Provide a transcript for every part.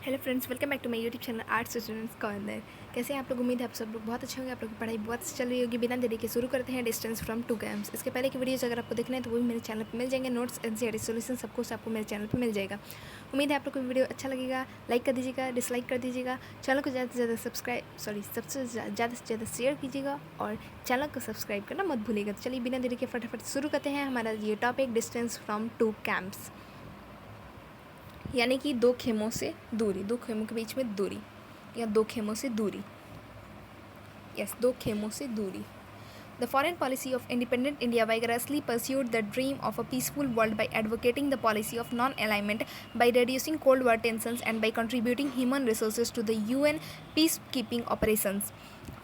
Hello friends, welcome back to my YouTube channel arts students corner. कैसे हैं आप लोग? उम्मीद है आप सब लोग बहुत अच्छे होंगे। आप लोग की पढ़ाई बहुत चल रही होगी। बिना देरी के शुरू करते हैं डिस्टेंस फ्रॉम टू कैम्प्स। इसके पहले की वीडियोस अगर आपको देखना है तो वो भी मेरे चैनल पर मिल जाएंगे। नोट्स एनसीईआरटी सॉल्यूशन सब कुछ आपको मेरे चैनल पर मिल जाएगा। उम्मीद है आप लोग को वीडियो अच्छा लगेगा। लाइक कर दीजिएगा, डिसलाइक कर दीजिएगा, चैनल को ज़्यादा से ज़्यादा सबसे ज़्यादा शेयर कीजिएगा और चैनल को सब्सक्राइब करना मत भूलिएगा। तो चलिए बिना देरी के फटाफट शुरू करते हैं हमारा ये topic, distance from two camps, यानी कि दो खेमों से दूरी, दो खेमों के बीच में दूरी या दो खेमों से दूरी। यस, दो खेमों से दूरी। The foreign policy of independent India vigorously pursued the dream of a peaceful world by advocating the policy of non-alignment, by reducing Cold War tensions and by contributing human resources to the UN peacekeeping operations.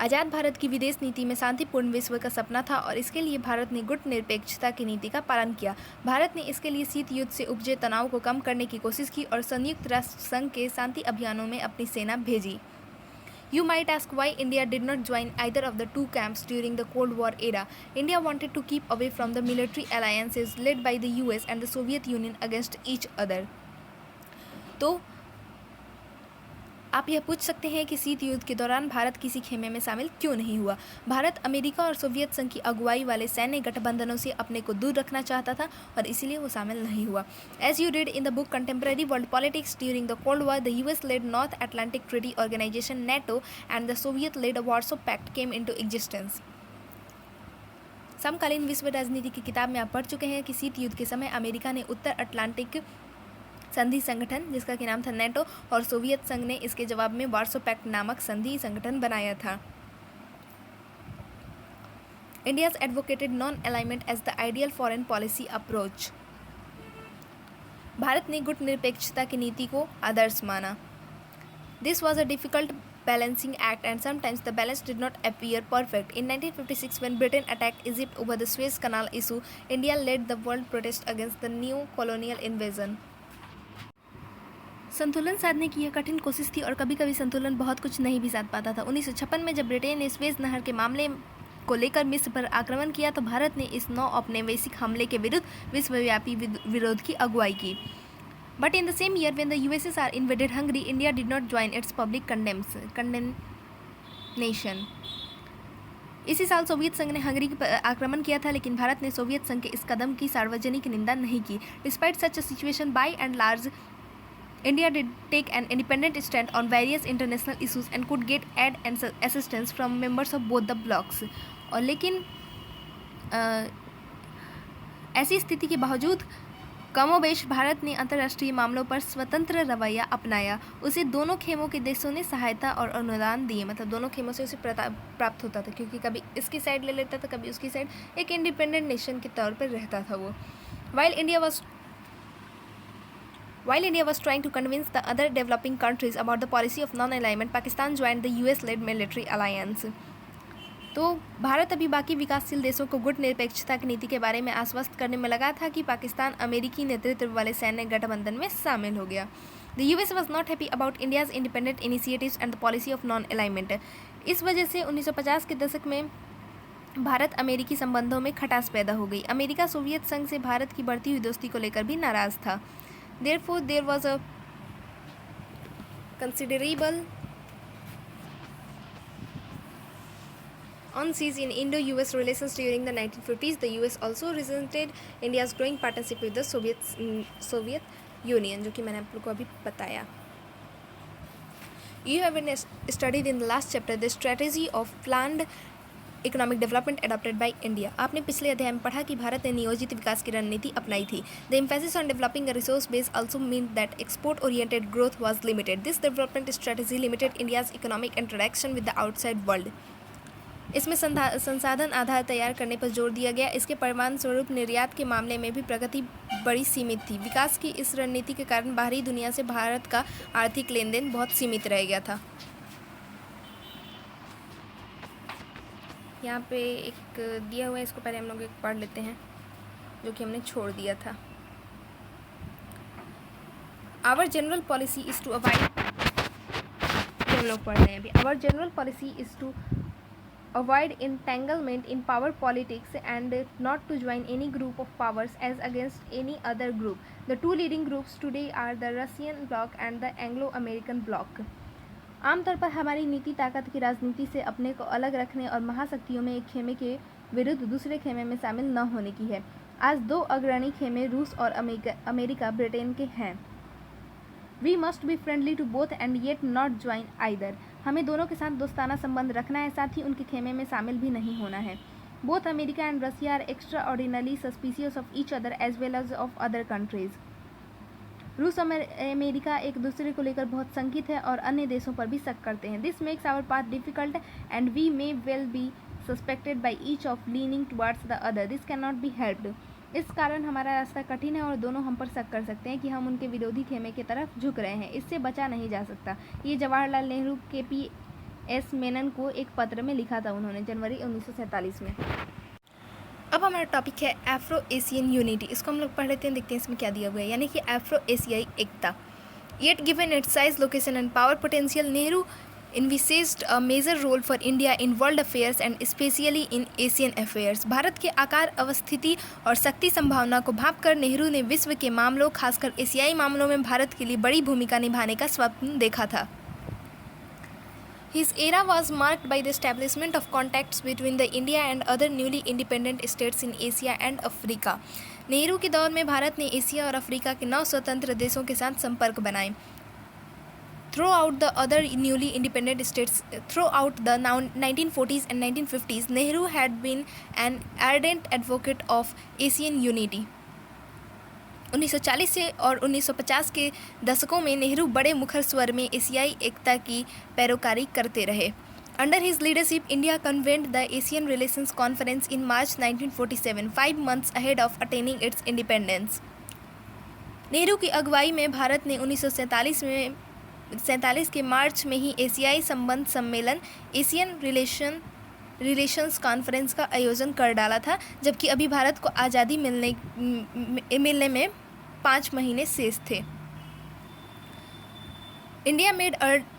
आज़ाद भारत की विदेश नीति में शांतिपूर्ण विश्व का सपना था और इसके लिए भारत ने गुट निरपेक्षता की नीति का पालन किया। भारत ने इसके लिए शीत युद्ध से उपजे तनाव को कम करने की कोशिश की और संयुक्त राष्ट्र संघ के शांति अभियानों में अपनी सेना भेजी। You might ask why India did not join either of the two camps during the Cold War era. India wanted to keep away from the military alliances led by the US and the Soviet Union against each other. तो आप यह पूछ सकते हैं कि शीत युद्ध के दौरान भारत किसी खेमे में शामिल क्यों नहीं हुआ। भारत अमेरिका और सोवियत संघ की अगुवाई वाले सैन्य गठबंधनों से अपने को दूर रखना चाहता था और इसीलिए वो शामिल नहीं हुआ। As you read in the book contemporary world politics during the Cold War, the US led North Atlantic Treaty Organization NATO and the Soviet led Warsaw Pact came into existence. समकालीन विश्व राजनीति की किताब में आप पढ़ चुके हैं कि शीत युद्ध के समय अमेरिका ने उत्तर अटलांटिक संधि संगठन, जिसका कि नाम था नेटो, और सोवियत संघ ने इसके जवाब में वार्सो पैक्ट नामक संधि संगठन बनाया था। India's advocated non alignment as the ideal foreign policy approach. Bharat ने गुट निरपेक्षता की नीति को आदर्श माना। This was a difficult balancing act and sometimes the balance did not appear perfect. In 1956, when Britain attacked Egypt over the Suez Canal issue, India led the world protest against the new colonial invasion. संतुलन साधने की यह कठिन कोशिश थी और कभी कभी संतुलन बहुत कुछ नहीं भी साध पाता था। 1956 में जब ब्रिटेन ने स्वेज नहर के मामले को लेकर मिस्र पर आक्रमण किया तो भारत ने इस नौ औपनिवेशिक हमले के विरुद्ध विश्वव्यापी विरोध की अगुवाई की। But in the same year when the USSR invaded Hungary, India did not join its public condemnation. इसी साल सोवियत संघ ने हंगरी पर आक्रमण किया था, लेकिन भारत ने सोवियत संघ के इस कदम की सार्वजनिक निंदा नहीं की। Despite such a situation, by and large, India did take an independent stand on various international issues and could get aid and assistance from members of both the blocs. और लेकिन ऐसी स्थिति के बावजूद कमोबेश भारत ने अंतर्राष्ट्रीय मामलों पर स्वतंत्र रवैया अपनाया। उसे दोनों खेमों के देशों ने सहायता और अनुदान दिए, मतलब दोनों खेमों से उसे प्राप्त होता था, क्योंकि कभी इसकी साइड ले लेता था, कभी उसकी साइड। एक इंडिपेंडेंट नेशन के तौर पर रहता था वो। While India was trying to convince the other developing countries about the policy of non-alignment, Pakistan joined the US-led military alliance. तो भारत अभी बाकी विकासशील देशों को गुट निरपेक्षता की नीति के बारे में आश्वस्त करने में लगा था कि पाकिस्तान अमेरिकी नेतृत्व वाले सैन्य गठबंधन में शामिल हो गया। The US was not happy about India's independent initiatives and the policy of non-alignment. इस वजह से 1950 के दशक में भारत अमेरिकी संबंधों में खटास पैदा हो गई। अमेरिका सोवियत संघ से भारत की बढ़ती हुई दोस्ती को लेकर भी नाराज था। Therefore, there was a considerable unease in Indo-US relations during the 1950s. The US also resented India's growing partnership with the Soviet Union, जो कि मैंने आप लोगों को अभी बताया। You have studied in the last chapter the strategy of planned economic development adopted by India. आपने पिछले अध्याय में पढ़ा कि भारत ने नियोजित विकास की रणनीति अपनाई थी। The emphasis on developing a resource base also mean that export oriented growth was limited. This development strategy limited India's economic interaction with the outside world. इसमें संसाधन आधार तैयार करने पर जोर दिया गया। इसके परिणाम स्वरूप निर्यात के मामले में भी प्रगति बड़ी सीमित थी। विकास की इस रणनीति के कारण बाहरी दुनिया से भारत का आर्थिक लेन देन बहुत सीमित रह गया था। यहाँ पे एक दिया हुआ है, इसको पहले हम लोग एक पढ़ लेते हैं जो कि हमने छोड़ दिया था। Our general policy is to avoid, हम लोग पढ़ रहे हैं अभी। Our general policy is to avoid entanglement in power politics and not to join any group of powers as against any other group. The two leading groups today are the Russian bloc and the Anglo-American bloc. आमतौर पर हमारी नीति ताकत की राजनीति से अपने को अलग रखने और महाशक्तियों में एक खेमे के विरुद्ध दूसरे खेमे में शामिल न होने की है। आज दो अग्रणी खेमे रूस और अमेरिका ब्रिटेन के हैं। We must be friendly to both and yet not join either. हमें दोनों के साथ दोस्ताना संबंध रखना है, साथ ही उनके खेमे में शामिल भी नहीं होना है। Both America and Russia are extraordinary suspicious of each other as well as of other countries. रूस और अमेरिका एक दूसरे को लेकर बहुत शंकित है और अन्य देशों पर भी शक करते हैं। This makes our path difficult and we may well be suspected by each of leaning towards the other. This can not be helped. इस कारण हमारा रास्ता कठिन है और दोनों हम पर शक कर सकते हैं कि हम उनके विरोधी खेमे की तरफ झुक रहे हैं। इससे बचा नहीं जा सकता। ये जवाहरलाल नेहरू के PS मेनन को एक पत्र में लिखा था उन्होंने जनवरी 1947 में। अब हमारा टॉपिक है एफ्रो एशियन यूनिटी। इसको हम लोग पढ़ लेते हैं, देखते हैं इसमें क्या दिया हुआ है। यानी कि एफ्रो एशियाई एकता। Yet given its size, location and power potential, Nehru envisaged a major role for India in world affairs and especially in Asian affairs। Bharat के आकार, अवस्थिति और शक्ति संभावना को भांपकर नेहरू ने विश्व के मामलों, खासकर एशियाई मामलों में भारत के लिए बड़ी भूमिका निभाने का स्वप्न देखा था। His era was marked by the establishment of contacts between the India and other newly independent states in Asia and Africa। Nehru के दौर में भारत ने एशिया और अफ्रीका के 9 स्वतंत्र देशों के साथ संपर्क बनाए। Throughout the other newly independent states, throughout the 1940s and 1950s, Nehru had been an ardent advocate of Asian unity। 1940 से और 1950 के दशकों में नेहरू बड़े मुखर स्वर में एशियाई एकता की पैरोकारी करते रहे। Under his leadership, India convened the Asian Relations Conference in March 1947, 5 months ahead of attaining its independence। Nehru की अगुवाई में भारत ने 1947 के मार्च में ही एशियाई संबंध सम्मेलन एशियन रिलेशंस कॉन्फ्रेंस का आयोजन कर डाला था, जबकि अभी भारत को आज़ादी मिलने में 5 महीने शेष थे। India made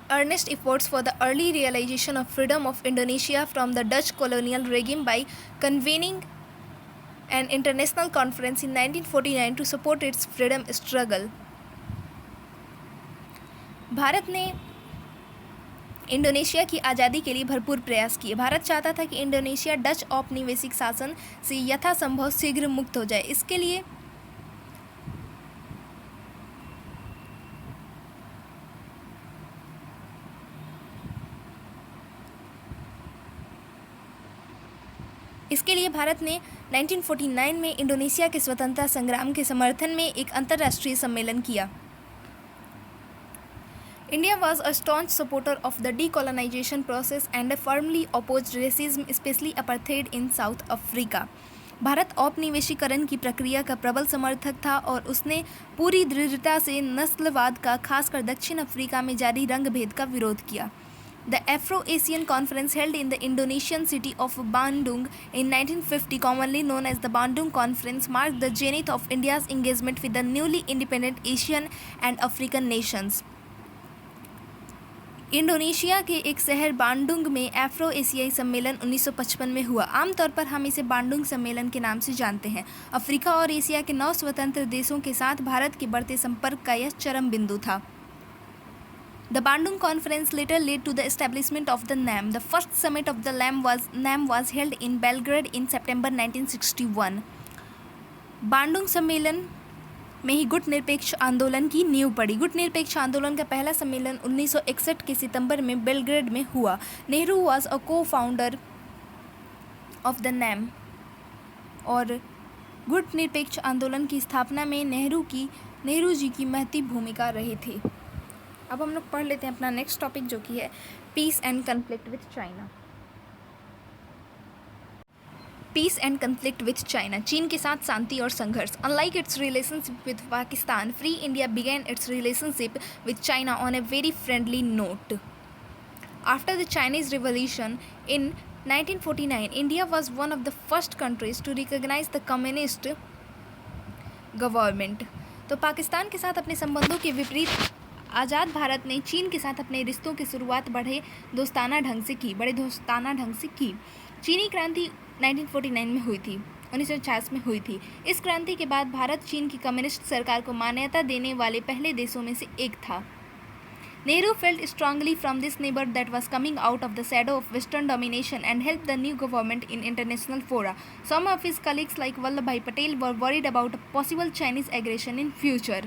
earnest efforts for the early realization of freedom of Indonesia from the Dutch colonial regime by convening an international conference in 1949 to support its freedom struggle। Bharat ने इंडोनेशिया की आज़ादी के लिए भरपूर प्रयास किए। भारत चाहता था कि इंडोनेशिया डच औपनिवेशिक शासन से यथासंभव शीघ्र मुक्त हो जाए। इसके लिए भारत ने 1949 में इंडोनेशिया के स्वतंत्रता संग्राम के समर्थन में एक अंतर्राष्ट्रीय सम्मेलन किया। India was a staunch supporter of the decolonization process and firmly opposed racism, especially apartheid in South Africa। Bharat औपनिवेशीकरण की प्रक्रिया का प्रबल समर्थक था और उसने पूरी दृढ़ता से नस्लवाद का, खासकर दक्षिण अफ्रीका में जारी रंगभेद का विरोध किया। The Afro-Asian Conference held in the Indonesian city of Bandung in 1950, commonly known as the Bandung Conference, marked the zenith of India's engagement with the newly independent Asian and African nations। Indonesia के एक शहर Bandung में Afro एशियाई सम्मेलन 1955 में हुआ। आमतौर पर हम इसे बांडुंग सम्मेलन के नाम से जानते हैं। अफ्रीका और एशिया के 9 स्वतंत्र देशों के साथ भारत के बढ़ते संपर्क का यह चरम बिंदु था। The Bandung Conference later led to the establishment of the NAM। The first summit of the NAM was held in Belgrade in September 1961। Bandung सम्मेलन में ही गुट निरपेक्ष आंदोलन की नींव पड़ी। गुट निरपेक्ष आंदोलन का पहला सम्मेलन 1961 के सितंबर में बेलग्रेड में हुआ। Nehru was a co-founder of the NAM और गुट निरपेक्ष आंदोलन की स्थापना में नेहरू जी की महती भूमिका रही थी। अब हम लोग पढ़ लेते हैं अपना नेक्स्ट टॉपिक, जो कि है peace and conflict with China. Peace and conflict with China. चीन के साथ शांति और संघर्ष। Unlike its relationship with Pakistan, free India began its relationship with China on a very friendly note. After the Chinese revolution in 1949, India was one of the first countries to recognise the communist government. तो पाकिस्तान के साथ अपने संबंधों के विपरीत आज़ाद भारत ने चीन के साथ अपने रिश्तों की शुरुआत बड़े दोस्ताना ढंग से की। चीनी क्रांति 1949 में हुई थी 1950 में हुई थी। इस क्रांति के बाद भारत चीन की कम्युनिस्ट सरकार को मान्यता देने वाले पहले देशों में से एक था। Nehru felt strongly from this neighbor that was coming out of the shadow of Western domination and helped the new government in international fora. Some of his colleagues like Vallabhbhai Patel were worried about a possible Chinese aggression in future.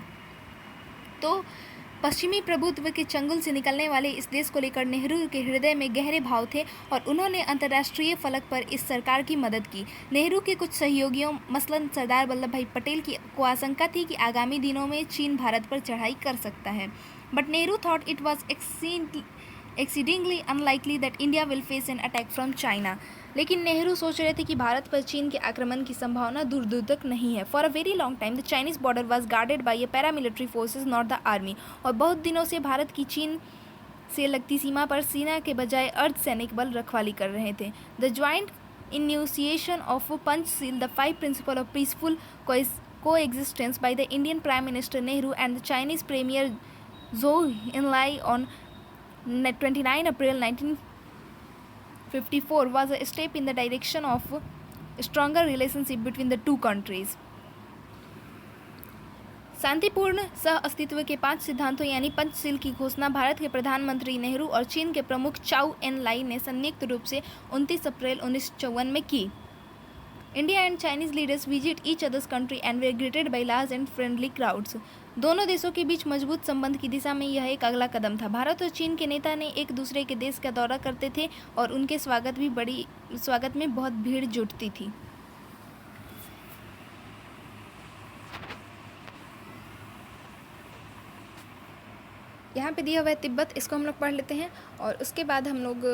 तो पश्चिमी प्रभुत्व के चंगुल से निकलने वाले इस देश को लेकर नेहरू के हृदय में गहरे भाव थे और उन्होंने अंतर्राष्ट्रीय फलक पर इस सरकार की मदद की। नेहरू के कुछ सहयोगियों मसलन सरदार वल्लभ भाई पटेल को आशंका थी कि आगामी दिनों में चीन भारत पर चढ़ाई कर सकता है, but Nehru thought it was exceedingly unlikely that India will face an attack from China. लेकिन नेहरू सोच रहे थे कि भारत पर चीन के आक्रमण की संभावना दूर दूर तक नहीं है। For a very long time the Chinese border was guarded by A paramilitary forces not the army. और बहुत दिनों से भारत की चीन से लगती सीमा पर सेना के बजाय अर्धसैनिक बल रखवाली कर रहे थे। The joint initiation of Panchsheel the 5 principle of peaceful coexistence by the Indian Prime Minister Nehru and the Chinese Premier Zhou Enlai on 29 April 1954 was a step in the direction of stronger relationship between the two countries. शांतिपूर्ण सह अस्तित्व के 5 सिद्धांतों यानी पंचशील की घोषणा भारत के प्रधानमंत्री नेहरू और चीन के प्रमुख चाउ एन लाई ने संयुक्त रूप से 29 अप्रैल 1954 में की। India and Chinese leaders visit each others country and way greeted by large and friendly crowds. दोनों देशों के बीच मजबूत संबंध की दिशा में यह एक अगला कदम था। भारत और चीन के नेता ने एक दूसरे के देश का दौरा करते थे और उनके स्वागत में बहुत भीड़ जुटती थी। यहाँ पे दिया हुआ है तिब्बत, इसको हम लोग पढ़ लेते हैं और उसके बाद हम लोग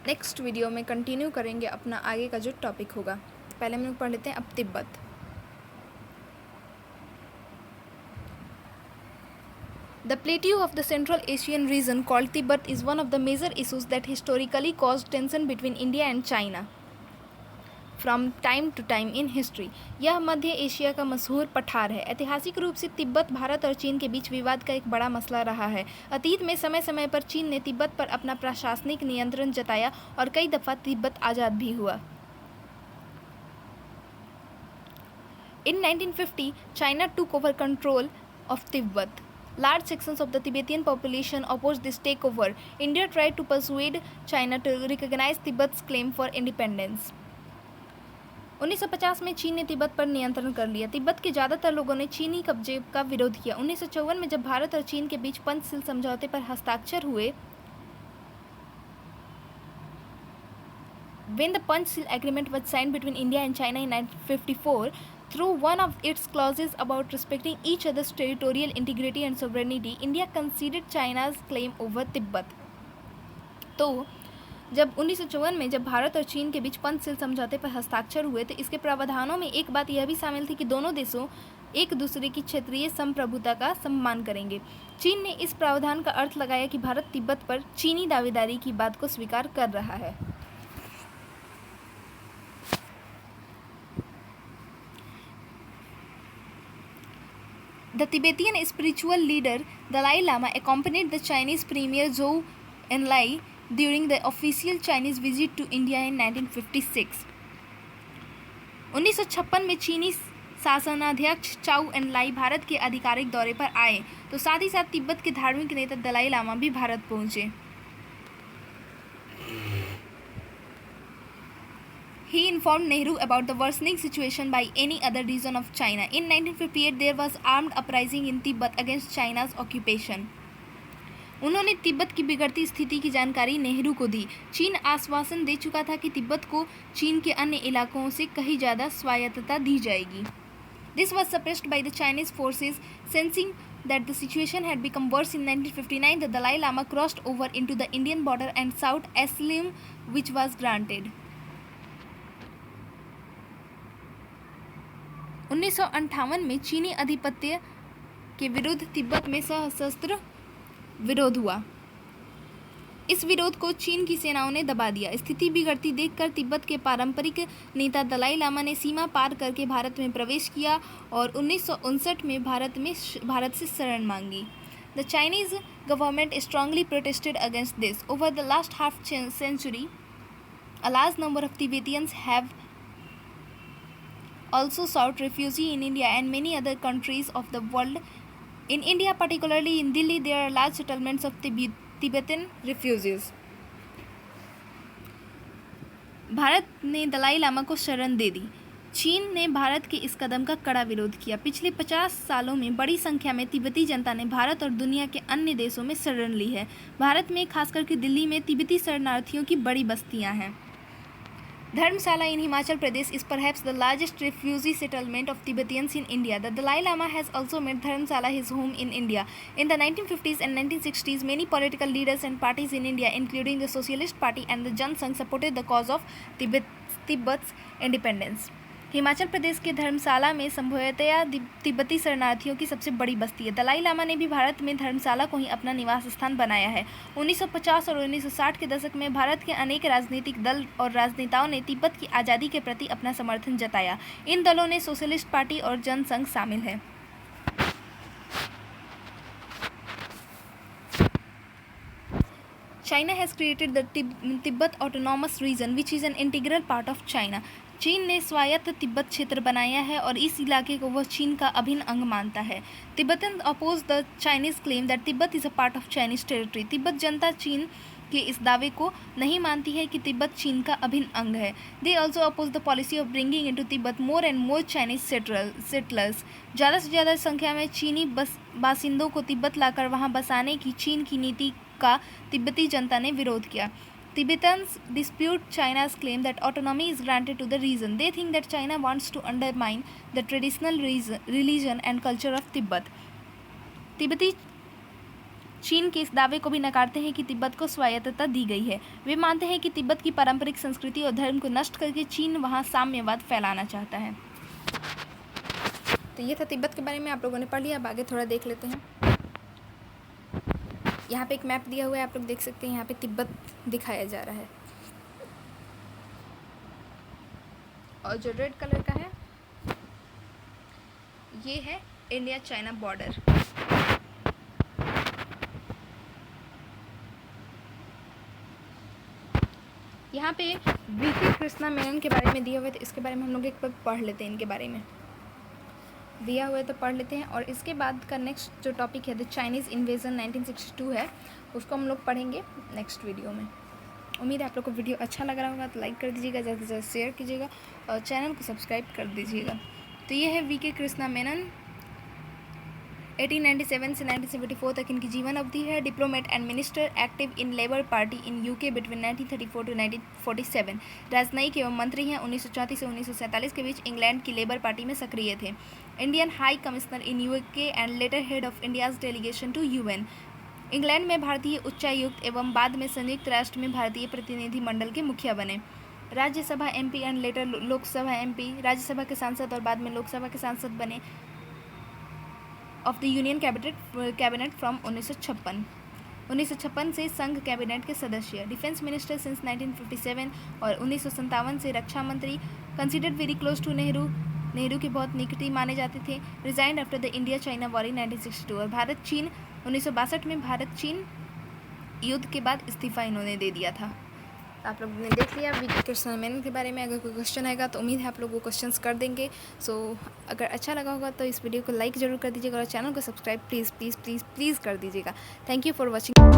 नेक्स्ट वीडियो में कंटिन्यू करेंगे अपना आगे का जो टॉपिक होगा। पहले हम लोग पढ़ लेते हैं अब Tibet. The plateau of the Central Asian region called Tibet is one of the major issues that historically caused tension between India and China from time to time in history. यह मध्य एशिया का मशहूर पठार है। ऐतिहासिक रूप से तिब्बत भारत और चीन के बीच विवाद का एक बड़ा मसला रहा है। अतीत में समय समय पर चीन ने तिब्बत पर अपना प्रशासनिक नियंत्रण जताया और कई दफ़ा तिब्बत आज़ाद भी हुआ। In 1950, China took over control of Tibet. Large sections of the Tibetan population opposed this takeover. India tried to persuade China to recognize Tibet's claim for independence. 1950 में चीन ने तिब्बत पर नियंत्रण कर लिया। तिब्बत के ज़्यादातर लोगों ने चीनी कब्जे का विरोध किया। 1954 में जब भारत और चीन के बीच पंचशील समझौते पर हस्ताक्षर हुए, when the Panchshil agreement was signed between India and China in 1954, through one of its clauses about respecting each other's territorial integrity and sovereignty, India conceded China's claim over Tibet. तो जब 1954 में जब भारत और चीन के बीच पंचशील समझौते पर हस्ताक्षर हुए तो इसके प्रावधानों में एक बात यह भी शामिल थी कि दोनों देशों एक दूसरे की क्षेत्रीय संप्रभुता का सम्मान करेंगे। चीन ने इस प्रावधान का अर्थ लगाया कि भारत तिब्बत पर चीनी दावेदारी की बात को स्वीकार कर रहा है। The Tibetan spiritual leader Dalai Lama accompanied the Chinese Premier Zhou Enlai during the official Chinese visit to India in 1956. 1956 में चीनी शासनाध्यक्ष चाउ एनलाई भारत के आधिकारिक दौरे पर आए तो साथ ही साथ तिब्बत के धार्मिक नेता दलाई लामा भी भारत पहुंचे। He informed Nehru about the worsening situation by any other region of China. In 1958, there was armed uprising in Tibet against China's occupation. उन्होंने तिब्बत की बिगड़ती स्थिति की जानकारी नेहरू को दी। चीन आश्वासन दे चुका था कि तिब्बत को चीन के अन्य इलाकों से कहीं ज़्यादा स्वायत्तता दी जाएगी। This was suppressed by the Chinese forces. Sensing that the situation had become worse in 1959, the Dalai Lama crossed over into the Indian border and sought asylum, which was granted. 1958 में चीनी आधिपत्य के विरुद्ध तिब्बत में सशस्त्र विरोध हुआ। इस विरोध को चीन की सेनाओं ने दबा दिया। स्थिति बिगड़ती देखकर तिब्बत के पारंपरिक नेता दलाई लामा ने सीमा पार करके भारत में प्रवेश किया और 1959 में भारत से शरण मांगी। The Chinese government strongly protested against this. Over the last half century, a large number of Tibetans have also sought refuge in India and many other countries of the world. In India, particularly in Delhi, there are large settlements of Tibetan refugees. Bharat ने दलाई लामा को शरण दे दी। चीन ने भारत के इस कदम का कड़ा विरोध किया। पिछले 50 सालों में बड़ी संख्या में तिब्बती जनता ने भारत और दुनिया के अन्य देशों में शरण ली है। भारत में खासकर के दिल्ली में तिब्बती शरणार्थियों की बड़ी बस्तियां हैं। Dharamsala in Himachal Pradesh is perhaps the largest refugee settlement of Tibetans in India. The Dalai Lama has also made Dharamsala his home in India. In the 1950s and 1960s, many political leaders and parties in India, including the Socialist Party and the Jan Sangh, supported the cause of Tibet's independence. Himachal Pradesh के धर्मशाला में संभवतया तिब्बती शरणार्थियों की सबसे बड़ी बस्ती है। दलाई लामा ने भी भारत में धर्मशाला को ही अपना निवास स्थान बनाया है। 1950 और 1960 के दशक में भारत के अनेक राजनीतिक दल और राजनेताओं ने तिब्बत की आज़ादी के प्रति अपना समर्थन जताया। इन दलों में सोशलिस्ट पार्टी और जनसंघ शामिल है। China has created the Tibet Autonomous Region, which is an integral part of China. चीन ने स्वायत्त तिब्बत क्षेत्र बनाया है और इस इलाके को वह चीन का अभिन्न अंग मानता है। Tibetan oppose the Chinese claim that Tibet is a part of Chinese territory. Tibet जनता चीन के इस दावे को नहीं मानती है कि तिब्बत चीन का अभिन्न अंग है। They also oppose the policy of bringing into Tibet more and more Chinese settlers. ज़्यादा से ज़्यादा संख्या में चीनी बासिंदों को तिब्बत लाकर वहाँ बसाने की चीन की नीति का तिब्बती जनता ने विरोध किया। Tibetans dispute China's claim that autonomy is granted to the region. They think that China wants to undermine the traditional religion and culture of Tibet. तिब्बती चीन के इस दावे को भी नकारते हैं कि तिब्बत को स्वायत्तता दी गई है। वे मानते हैं कि तिब्बत की पारंपरिक संस्कृति और धर्म को नष्ट करके चीन वहां साम्यवाद फैलाना चाहता है। तो ये था तिब्बत के बारे में, आप लोगों ने पढ़ लिया। अब आगे थोड़ा देख लेते हैं। यहाँ पे एक मैप दिया हुआ है, आप लोग देख सकते हैं। यहाँ पे तिब्बत दिखाया जा रहा है और जो रेड कलर का है ये है इंडिया चाइना बॉर्डर। यहाँ पे वीके कृष्णा मेनन के बारे में दिया हुआ है, तो इसके बारे में हम लोग एक बार पढ़ लेते हैं। इनके बारे में दिया हुआ है तो पढ़ लेते हैं। और इसके बाद का नेक्स्ट जो टॉपिक है द चाइनीज़ इन्वेजन 1962 है, उसको हम लोग पढ़ेंगे नेक्स्ट वीडियो में। उम्मीद है आप लोग को वीडियो अच्छा लग रहा होगा, तो लाइक कर दीजिएगा, ज़्यादा से ज़्यादा शेयर कीजिएगा और चैनल को सब्सक्राइब कर दीजिएगा। तो ये है वीके कृष्णा मेनन। 1897 से 1974 तक इनकी जीवन अवधि है। Diplomat and minister, active in Labour Party in UK between 1934 to 1947। राजनयिक एवं मंत्री हैं। 1934 से 1947 के बीच इंग्लैंड की लेबर पार्टी में सक्रिय थे। Indian high commissioner in UK and later head of India's delegation to UN. England में भारतीय उच्चायुक्त एवं बाद में संयुक्त राष्ट्र में भारतीय प्रतिनिधि मंडल के मुखिया बने। Rajya Sabha MP and later Lok Sabha MP, Rajya Sabha के सांसद और बाद में लोकसभा के सांसद बने of the union cabinet from 1956 से संघ कैबिनेट के सदस्य। डिफेंस मिनिस्टर सिंस 1957 और 1957 से रक्षा मंत्री। Considered very close to Nehru के बहुत निकटी माने जाते थे। Resigned after the India China war in 1962। और भारत चीन 1962 में भारत चीन युद्ध के बाद इस्तीफा इन्होंने दे दिया था। आप लोगों ने देख लिया वीके कृष्णा मेनन के बारे में। अगर कोई क्वेश्चन आएगा तो उम्मीद है आप लोग वो क्वेश्चंस कर देंगे। सो अगर अच्छा लगा होगा तो इस वीडियो को लाइक ज़रूर कर दीजिएगा और चैनल को सब्सक्राइब प्लीज़ कर दीजिएगा। Thank you for watching.